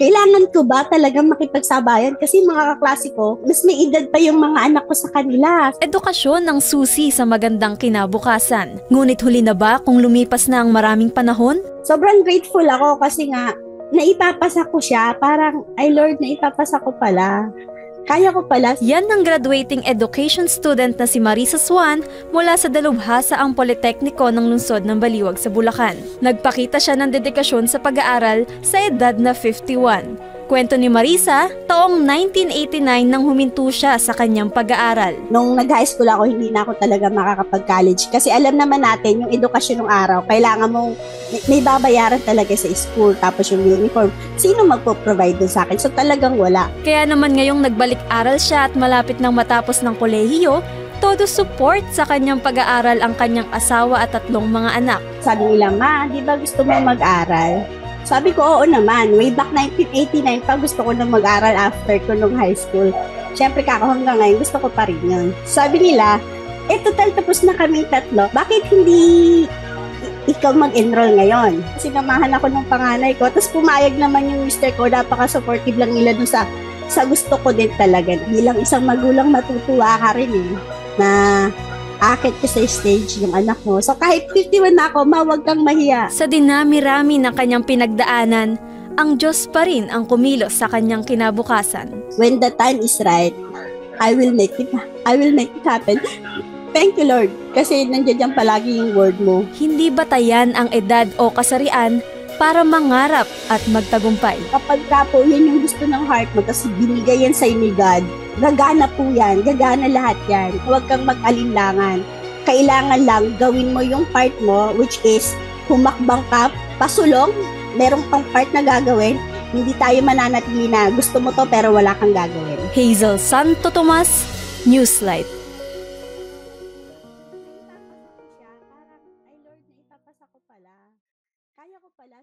kailangan ko ba talagang makipagsabayan? Kasi mga kaklase ko, mas may edad pa yung mga anak ko sa kanila. Edukasyon ang susi sa magandang kinabukasan. Ngunit huli na ba kung lumipas na ang maraming panahon? Sobrang grateful ako kasi nga, naipapasa ko siya. Parang, ay Lord, naipapasa ko pala. Kaya ko pala. Yan ang graduating education student na si Marisa Swan mula sa Dalubhasa Politekniko ng lungsod ng Baliwag sa Bulacan. Nagpakita siya ng dedikasyon sa pag-aaral sa edad na 51. Kwento ni Marisa, taong 1989 nang huminto siya sa kanyang pag-aaral. Nung nag-high school ako, hindi na ako talaga makakapag-college. Kasi alam naman natin, yung edukasyon ng araw, kailangan mong may babayaran talaga sa school. Tapos yung uniform, sino magpo-provide dun sa akin? So talagang wala. Kaya naman ngayong nagbalik-aral siya at malapit nang matapos ng kolehiyo, todo support sa kanyang pag-aaral ang kanyang asawa at 3 mga anak. Sabi nila, Ma, di ba gusto mo mag-aral? Sabi ko, oo naman. Way back 1989 pa gusto ko na mag-aral after ko nung high school. Siyempre hanggang ngayon, gusto ko pa rin yun. Sabi nila, total tapos na kami 3. Bakit hindi ikaw mag-enroll ngayon? Sinamahan ako ng panganay ko, tapos pumayag naman yung mister ko, napaka-supportive lang nila dun sa gusto ko din talaga. Bilang isang magulang, matutuwa ka rin na akit ko sa stage yung anak mo. So kahit 51 na ako, huwag kang mahiya. Sa dinami-rami ng kanyang pinagdaanan, ang Diyos pa rin ang kumilos sa kanyang kinabukasan. When the time is right, I will make it happen. Thank you, Lord, kasi nandiyan palagi yung word mo. Hindi batayan ang edad o kasarian para mangarap at magtagumpay. Kapag ka po, yan yung gusto ng heart mo, kasi binigay yan sa'yo ni God, gagana po yan, gagana lahat yan. Huwag kang mag-alinlangan. Kailangan lang gawin mo yung part mo, which is humakbang ka, pasulong, merong pang part na gagawin, hindi tayo mananatili na gusto mo to pero wala kang gagawin. Hazel Santo Tomas, Newslight. Kaya ko pala.